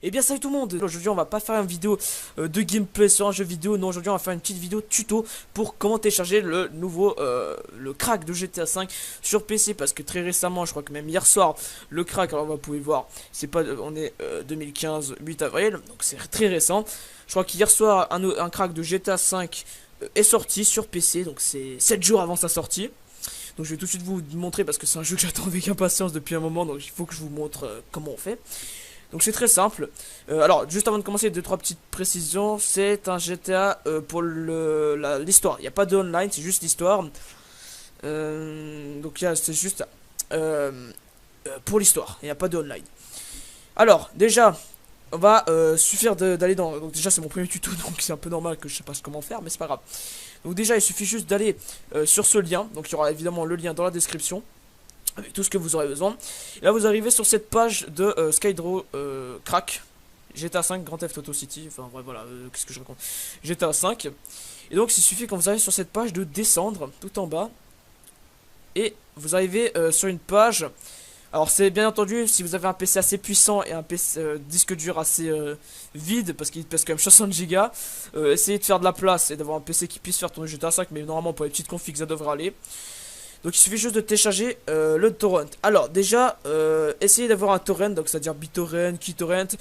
Eh bien salut tout le monde. Aujourd'hui on va pas faire une vidéo de gameplay sur un jeu vidéo. Non, aujourd'hui on va faire une petite vidéo tuto pour comment télécharger le nouveau le crack de GTA 5 sur PC. Parce que très récemment, je crois que même hier soir, le crack, alors vous pouvez voir, c'est pas, on est 2015 8 avril, donc c'est très récent. Je crois qu'hier soir un crack de GTA 5 est sorti sur PC, donc c'est 7 jours avant sa sortie. Donc je vais tout de suite vous montrer parce que c'est un jeu que j'attends avec impatience depuis un moment, donc il faut que je vous montre comment on fait. Donc c'est très simple. Alors juste avant de commencer, deux trois petites précisions. C'est un GTA pour l'histoire. Il n'y a pas de online, c'est juste l'histoire. Donc c'est juste pour l'histoire. Il n'y a pas de online. Alors déjà, on va suffire d'aller dans. Donc déjà c'est mon premier tuto, donc c'est un peu normal que je sais pas comment faire, mais c'est pas grave. Donc déjà il suffit juste d'aller sur ce lien. Donc il y aura évidemment le lien dans la description avec tout ce que vous aurez besoin. Et là vous arrivez sur cette page de Skydraw Crack GTA 5 Grand Theft Auto City. Enfin bref, voilà, qu'est-ce que je raconte, GTA 5. Et donc il suffit quand vous arrivez sur cette page de descendre tout en bas. Et vous arrivez sur une page. Alors c'est bien entendu si vous avez un PC assez puissant et un PC, disque dur assez vide, parce qu'il pèse quand même 60 Go. Essayez de faire de la place et d'avoir un PC qui puisse faire tourner GTA 5, mais normalement pour les petites configs ça devrait aller. Donc il suffit juste de télécharger le torrent. Alors déjà, essayez d'avoir un torrent, donc c'est-à-dire BitTorrent, KeyTorrent.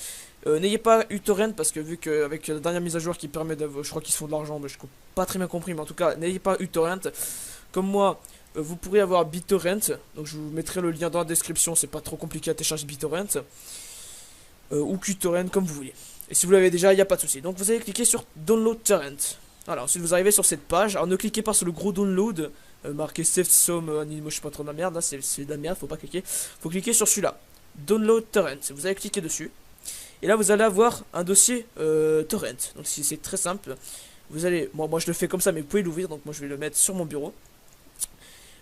N'ayez pas uTorrent parce que vu qu'avec la dernière mise à jour qui permet d'avoir, je crois qu'ils se font de l'argent, mais je n'ai pas très bien compris, mais en tout cas, n'ayez pas uTorrent. Comme moi, vous pourrez avoir BitTorrent, donc je vous mettrai le lien dans la description, c'est pas trop compliqué à télécharger BitTorrent. Ou KeyTorrent, comme vous voulez. Et si vous l'avez déjà, il n'y a pas de souci. Donc vous allez cliquer sur Download Torrent. Voilà, ensuite vous arrivez sur cette page. Alors ne cliquez pas sur le gros download marqué Save Some Animo, je sais pas trop de la merde, là c'est de la merde, faut pas cliquer. Faut cliquer sur celui-là, Download Torrent. Vous allez cliquer dessus. Et là vous allez avoir un dossier torrent. Donc c'est très simple. Vous allez, bon, moi je le fais comme ça, mais vous pouvez l'ouvrir. Donc moi je vais le mettre sur mon bureau.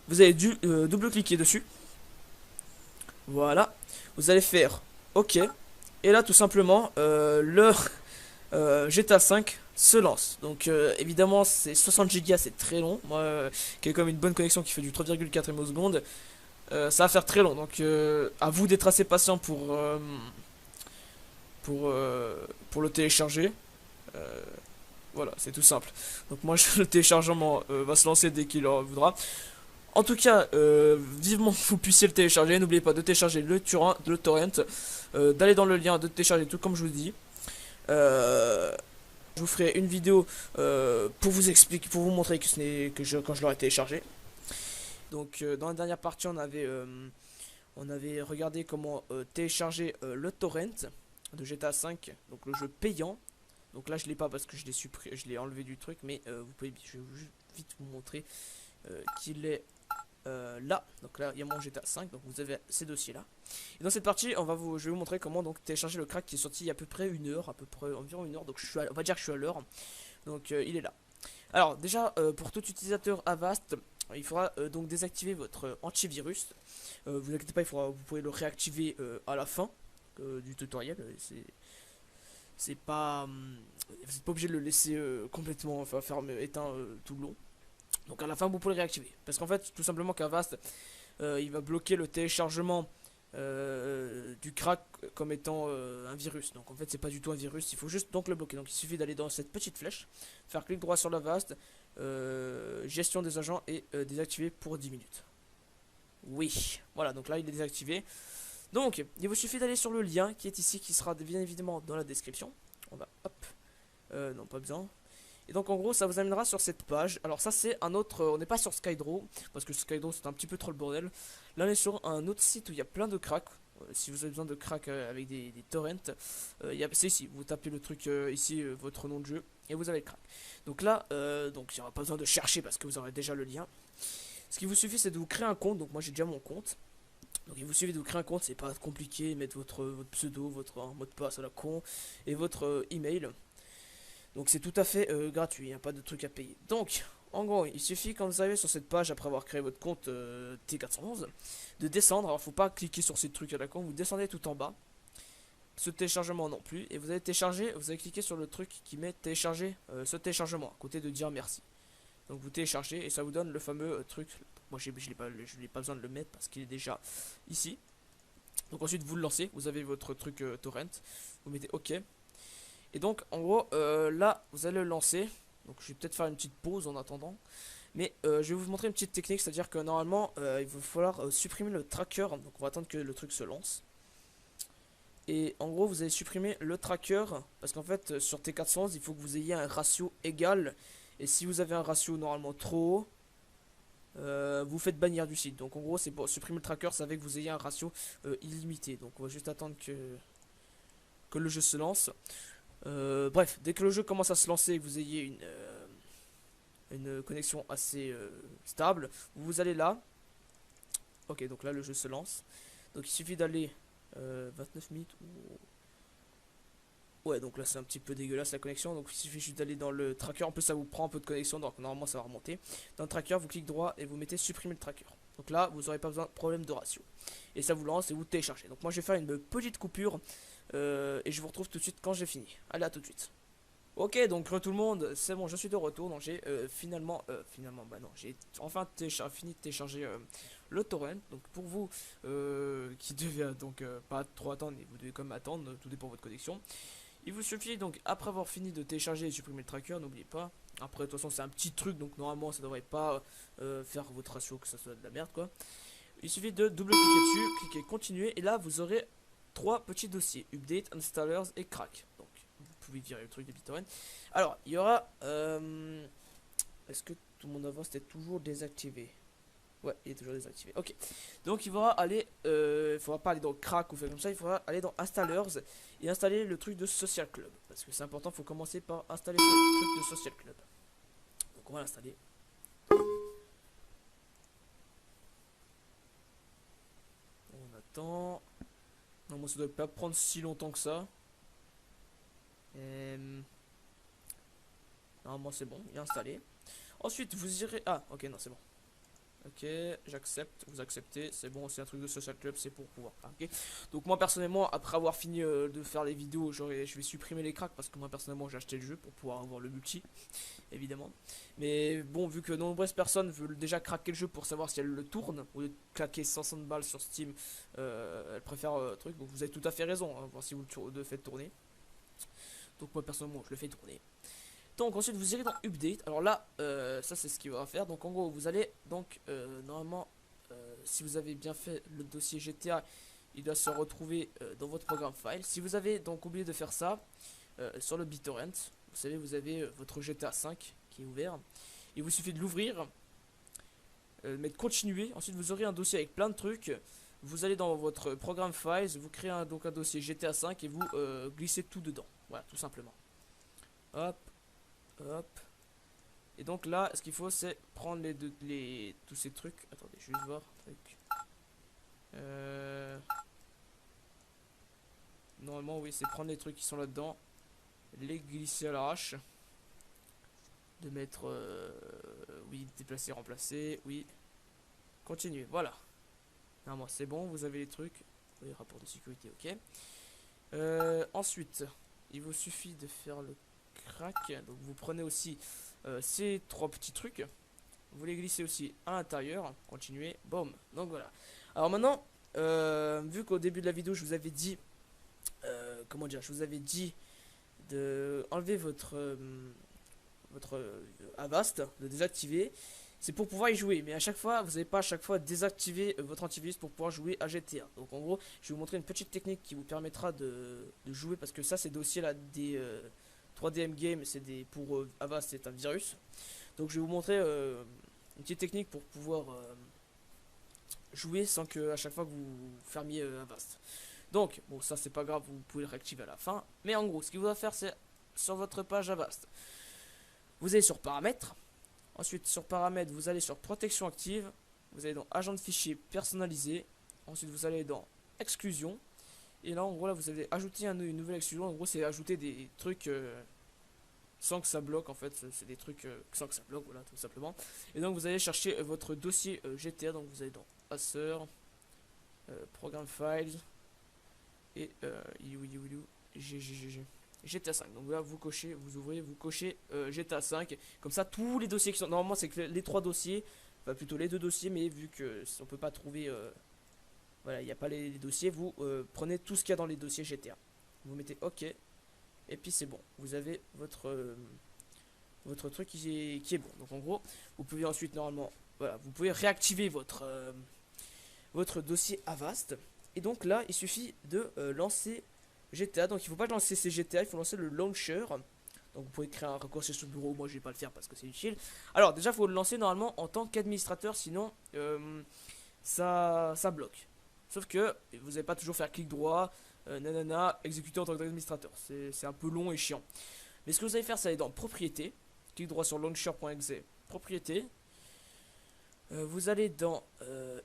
Vous allez double-cliquer dessus. Voilà. Vous allez faire OK. Et là tout simplement le GTA 5 se lance. Donc évidemment c'est 60 Go, c'est très long. Moi qui ai comme une bonne connexion qui fait du 3,4 ms seconde, ça va faire très long. Donc à vous d'être assez patient pour, pour le télécharger. Euh, voilà, c'est tout simple. Donc moi le téléchargement va se lancer dès qu'il en voudra. En tout cas, vivement que vous puissiez le télécharger. N'oubliez pas de télécharger le torrent, d'aller dans le lien, de télécharger tout comme je vous dis. Je vous ferai une vidéo pour vous expliquer, pour vous montrer que ce n'est que quand je l'aurai téléchargé. Donc dans la dernière partie, on avait regardé comment télécharger le torrent de GTA 5, donc le jeu payant. Donc là je l'ai pas parce que je l'ai enlevé du truc, mais vous pouvez, je vais vite vous montrer qu'il est là. Donc là il y a mon GTA 5, donc vous avez ces dossiers là. Et dans cette partie je vais vous montrer comment donc télécharger le crack qui est sorti il y a à peu près une heure, à peu près environ une heure. Donc on va dire que je suis à l'heure. Donc il est là. Alors déjà pour tout utilisateur Avast, il faudra donc désactiver votre antivirus. Vous inquiétez pas, vous pouvez le réactiver à la fin du tutoriel. C'est pas vous n'êtes pas obligé de le laisser complètement, enfin fermé, éteint tout le long. Donc à la fin vous pouvez le réactiver. Parce qu'en fait tout simplement qu'Avast il va bloquer le téléchargement du crack comme étant un virus. Donc en fait c'est pas du tout un virus, il faut juste donc le bloquer. Donc il suffit d'aller dans cette petite flèche, faire clic droit sur l'Avast, gestion des agents et désactiver pour 10 minutes. Oui, voilà, donc là il est désactivé. Donc il vous suffit d'aller sur le lien qui est ici, qui sera bien évidemment dans la description. On va hop, non pas besoin. Et donc en gros ça vous amènera sur cette page. Alors ça c'est un autre, on n'est pas sur Skydraw parce que Skydraw c'est un petit peu trop le bordel. Là on est sur un autre site où il y a plein de cracks. Si vous avez besoin de cracks avec des torrents, c'est ici, vous tapez le truc ici, votre nom de jeu, et vous avez le crack. Donc là, donc il n'y aura pas besoin de chercher parce que vous aurez déjà le lien. Ce qu'il vous suffit c'est de vous créer un compte, donc moi j'ai déjà mon compte. Donc il vous suffit de vous créer un compte, c'est pas compliqué, mettre votre pseudo, votre mot de passe à la con, et votre email. Donc c'est tout à fait gratuit, hein, pas de truc à payer. Donc, en gros, il suffit quand vous arrivez sur cette page après avoir créé votre compte T411 de descendre. Alors faut pas cliquer sur ces trucs à la con, vous descendez tout en bas. Ce téléchargement non plus. Et vous allez télécharger, vous allez cliquer sur le truc qui met télécharger ce téléchargement, à côté de dire merci. Donc vous téléchargez et ça vous donne le fameux truc. Moi je n'ai pas besoin de le mettre parce qu'il est déjà ici. Donc ensuite vous le lancez, vous avez votre truc torrent, vous mettez OK. Et donc en gros là vous allez le lancer. Donc je vais peut-être faire une petite pause en attendant. Mais je vais vous montrer une petite technique, c'est-à-dire que normalement il va falloir supprimer le tracker. Donc on va attendre que le truc se lance. Et en gros vous allez supprimer le tracker parce qu'en fait sur T411 il faut que vous ayez un ratio égal. Et si vous avez un ratio normalement trop haut, vous faites bannir du site. Donc en gros c'est pour supprimer le tracker, c'est avec que vous ayez un ratio illimité. Donc on va juste attendre que le jeu se lance. Bref, dès que le jeu commence à se lancer et que vous ayez une connexion assez stable, vous allez là. Ok, donc là le jeu se lance. Donc il suffit d'aller 29 minutes. Ouais, donc là c'est un petit peu dégueulasse la connexion. Donc il suffit juste d'aller dans le tracker. En plus ça vous prend un peu de connexion, donc normalement ça va remonter. Dans le tracker, vous cliquez droit et vous mettez supprimer le tracker. Donc là vous n'aurez pas besoin de problème de ratio. Et ça vous lance et vous téléchargez. Donc moi je vais faire une petite coupure et je vous retrouve tout de suite quand j'ai fini. Allez, à tout de suite. Ok, donc tout le monde, c'est bon, je suis de retour. Donc j'ai finalement, bah non, j'ai enfin fini de télécharger le torrent. Donc pour vous qui devez donc pas trop attendre, mais vous devez quand même attendre, tout dépend de votre connexion. Il vous suffit donc, après avoir fini de télécharger et supprimer le tracker, n'oubliez pas. Après, de toute façon, c'est un petit truc, donc normalement, ça devrait pas faire votre ratio que ça soit de la merde, quoi. Il suffit de double-cliquer dessus, cliquer continuer, et là, vous aurez 3 petits dossiers update, installers et crack. Donc, vous pouvez virer le truc de BitTorrent. Alors, il y aura. Est-ce que tout mon avance est toujours désactivé? Ouais, il est toujours désactivé. Ok. Donc il faudra aller, faudra pas aller dans crack ou faire comme ça, il faudra aller dans installers et installer le truc de social club. Parce que c'est important, il faut commencer par installer ce truc de social club. Donc on va l'installer. On attend. Non, moi ça doit pas prendre si longtemps que ça. Normalement c'est bon, il est installé. Ensuite vous irez. Ah, ok, non, c'est bon. Ok, j'accepte, vous acceptez, c'est bon, c'est un truc de social club, c'est pour pouvoir craquer. Donc moi personnellement, après avoir fini de faire les vidéos, je vais supprimer les cracks parce que moi personnellement j'ai acheté le jeu pour pouvoir avoir le multi, évidemment. Mais bon, vu que de nombreuses personnes veulent déjà craquer le jeu pour savoir si elles le tournent, au lieu de claquer 160 balles sur Steam, elles préfèrent le truc, donc vous avez tout à fait raison, hein, voir si vous le faites tourner. Donc moi personnellement je le fais tourner. Donc ensuite vous irez dans update. Alors là ça c'est ce qu'il va faire. Donc en gros vous allez donc normalement si vous avez bien fait le dossier GTA, il doit se retrouver dans votre programme file. Si vous avez donc oublié de faire ça sur le BitTorrent, vous savez vous avez votre GTA 5 qui est ouvert. Il vous suffit de l'ouvrir, mettre continuer. Ensuite vous aurez un dossier avec plein de trucs. Vous allez dans votre programme files, vous créez donc un dossier GTA 5 et vous glissez tout dedans. Voilà, tout simplement. Hop. Hop. Et donc là, ce qu'il faut, c'est prendre tous ces trucs. Attendez, je vais juste voir un truc. Normalement, oui, c'est prendre les trucs qui sont là-dedans, les glisser à l'arrache, de mettre, oui, déplacer, remplacer, oui, continuer. Voilà. Normalement, c'est bon. Vous avez les trucs. Oui, rapport de sécurité, ok. Ensuite, il vous suffit de faire le crack. Donc vous prenez aussi ces 3 petits trucs, vous les glissez aussi à l'intérieur, continuez, boum. Donc voilà. Alors maintenant vu qu'au début de la vidéo je vous avais dit comment dire, je vous avais dit de enlever votre Avast, de désactiver, c'est pour pouvoir y jouer, mais à chaque fois vous n'avez pas à chaque fois désactiver votre antivirus pour pouvoir jouer à GTA. Donc en gros je vais vous montrer une petite technique qui vous permettra de jouer, parce que ça ces dossiers là des 3DM Game, c'est des pour Avast, c'est un virus. Donc je vais vous montrer une petite technique pour pouvoir jouer sans que à chaque fois que vous fermiez Avast. Donc bon, ça c'est pas grave, vous pouvez le réactiver à la fin. Mais en gros, ce qu'il vous va faire, c'est sur votre page Avast, vous allez sur paramètres. Ensuite sur paramètres, vous allez sur protection active. Vous allez dans agent de fichier personnalisé. Ensuite vous allez dans exclusion. Et là en gros là vous allez ajouter une nouvelle exclusion. En gros c'est ajouter des trucs sans que ça bloque, en fait c'est des trucs sans que ça bloque, voilà, tout simplement. Et donc vous allez chercher votre dossier GTA. Donc vous allez dans Acer, Programme Files et GTA 5. Donc là vous cochez, vous ouvrez, vous cochez GTA 5. Comme ça tous les dossiers qui sont, normalement c'est que les 3 dossiers, enfin plutôt les 2 dossiers, mais vu que on peut pas trouver Voilà, il n'y a pas les dossiers. Vous prenez tout ce qu'il y a dans les dossiers GTA. Vous mettez OK. Et puis c'est bon. Vous avez votre truc qui est bon. Donc en gros, vous pouvez ensuite normalement, voilà, vous pouvez réactiver votre dossier Avast. Et donc là, il suffit de lancer GTA. Donc il ne faut pas lancer ces GTA, il faut lancer le launcher. Donc vous pouvez créer un raccourci sur le bureau. Moi je vais pas le faire parce que c'est utile. Alors déjà, il faut le lancer normalement en tant qu'administrateur, sinon ça bloque. Sauf que vous n'allez pas toujours faire clic droit, nanana, exécuter en tant qu'administrateur. C'est un peu long et chiant. Mais ce que vous allez faire, c'est aller dans propriété, clic droit sur launcher.exe, propriété. Vous allez dans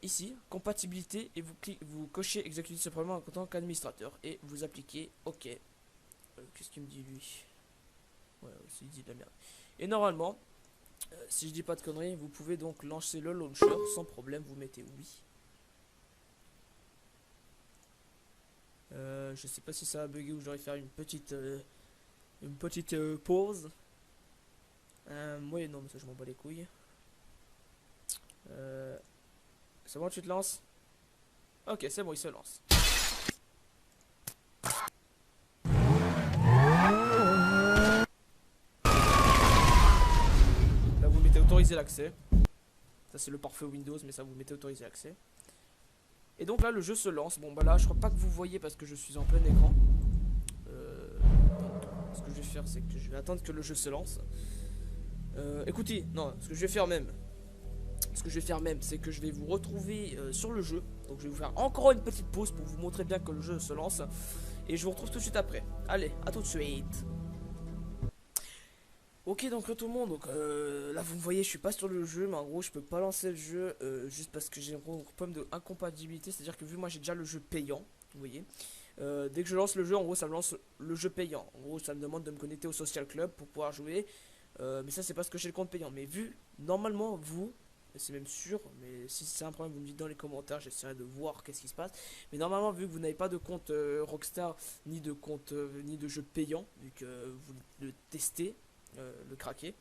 ici, compatibilité, et vous cochez exécuter ce programme en tant qu'administrateur. Et vous appliquez OK. Qu'est-ce qu'il me dit lui? Ouais, il dit de la merde. Et normalement, si je dis pas de conneries, vous pouvez donc lancer le launcher sans problème. Vous mettez oui. Je sais pas si ça a bugué ou je devrais faire une petite pause. Ouais, non, mais ça je m'en bats les couilles. C'est bon, tu te lances? Ok, c'est bon, il se lance. Là, vous mettez autoriser l'accès. Ça, c'est le pare-feu Windows, mais ça, vous mettez autoriser l'accès. Et donc là, le jeu se lance. Bon, bah là, je crois pas que vous voyez parce que je suis en plein écran. Ce que je vais faire, c'est que je vais attendre que le jeu se lance. Écoutez, non, ce que je vais faire même, c'est que je vais vous retrouver sur le jeu. Donc je vais vous faire encore une petite pause pour vous montrer bien que le jeu se lance. Et je vous retrouve tout de suite après. Allez, à tout de suite. Ok, donc tout le monde, donc là vous me voyez, je suis pas sur le jeu, mais en gros je peux pas lancer le jeu juste parce que j'ai un gros problème de incompatibilité. C'est à dire que vu moi j'ai déjà le jeu payant, vous voyez, dès que je lance le jeu, en gros ça me lance le jeu payant. En gros ça me demande de me connecter au social club pour pouvoir jouer. Mais ça c'est parce que j'ai le compte payant. Mais vu, normalement vous, c'est même sûr, mais si c'est un problème vous me dites dans les commentaires, j'essaierai de voir qu'est-ce qui se passe. Mais normalement vu que vous n'avez pas de compte Rockstar, ni de compte, ni de jeu payant, vu que vous le testez, le craquer,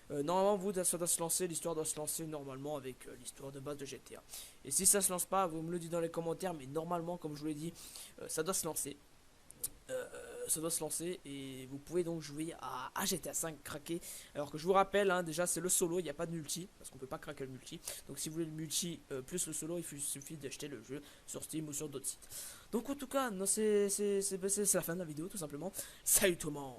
normalement vous ça doit se lancer, l'histoire doit se lancer normalement avec l'histoire de base de GTA. Et si ça se lance pas, vous me le dites dans les commentaires, mais normalement comme je vous l'ai dit, ça doit se lancer. Et vous pouvez donc jouer à GTA 5 craqué. Alors que je vous rappelle, hein, déjà c'est le solo, il n'y a pas de multi parce qu'on peut pas craquer le multi. Donc si vous voulez le multi plus le solo, il suffit d'acheter le jeu sur Steam ou sur d'autres sites. Donc en tout cas, c'est la fin de la vidéo tout simplement. Salut tout le monde.